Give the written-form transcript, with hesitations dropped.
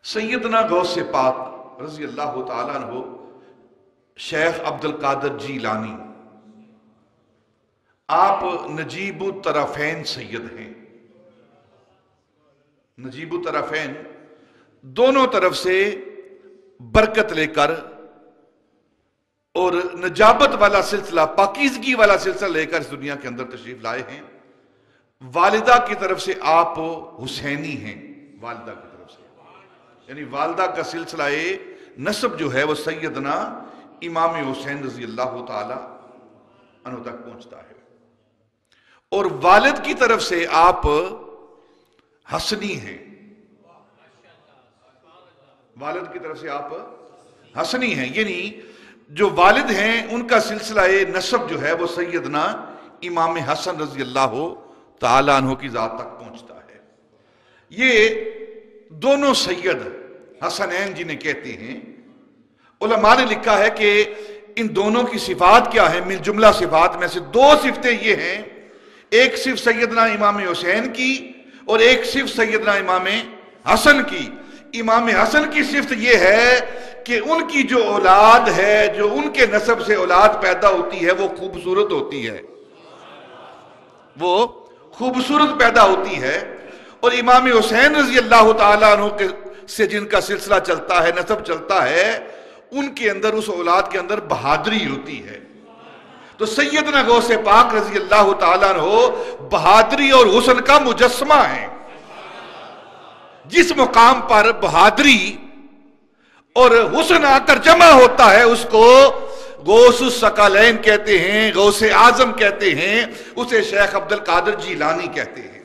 سیدنا غوث پاک رضی اللہ تعالیٰ عنہ شیخ عبد القادر جیلانی، آپ نجیب الطرفین سید ہیں۔ نجیب الطرفین دونوں طرف سے برکت لے کر اور نجابت والا سلسلہ، پاکیزگی والا سلسلہ لے کر اس دنیا کے اندر تشریف لائے ہیں۔ والدہ کی طرف سے آپ حسینی ہیں، والدہ کی طرف سے، یعنی والدہ کا سلسلہ نسب جو ہے وہ سیدنا امام حسین رضی اللہ تعالی عنہ تک پہنچتا ہے، اور والد کی طرف سے آپ حسنی ہیں، والد کی طرف سے آپ حسنی ہیں، یعنی جو والد ہیں ان کا سلسلہ نسب جو ہے وہ سیدنا امام حسن رضی اللہ تعالیٰ عنہ کی ذات تک پہنچتا ہے۔ یہ دونوں سید حسنین جنہیں کہتے ہیں، علماء نے لکھا ہے کہ ان دونوں کی صفات کیا ہیں؟ من جملہ صفات میں سے دو صفتیں یہ ہیں، ایک صرف سیدنا امام حسین کی اور ایک صرف سیدنا امام حسن کی۔ امام حسن کی صفت یہ ہے کہ ان کی جو اولاد ہے، جو ان کے نسب سے اولاد پیدا ہوتی ہے، وہ خوبصورت ہوتی ہے، وہ خوبصورت پیدا ہوتی ہے، اور امام حسین رضی اللہ تعالیٰ عنہ سے جن کا سلسلہ چلتا ہے، نسب چلتا ہے، ان کے اندر، اس اولاد کے اندر بہادری ہوتی ہے۔ تو سیدنا غوث پاک رضی اللہ تعالیٰ عنہ بہادری اور حسن کا مجسمہ ہیں۔ جس مقام پر بہادری اور حسن آ کر جمع ہوتا ہے اس کو غوث الثقلین کہتے ہیں، غوث اعظم کہتے ہیں، اسے شیخ عبد القادر جیلانی کہتے ہیں۔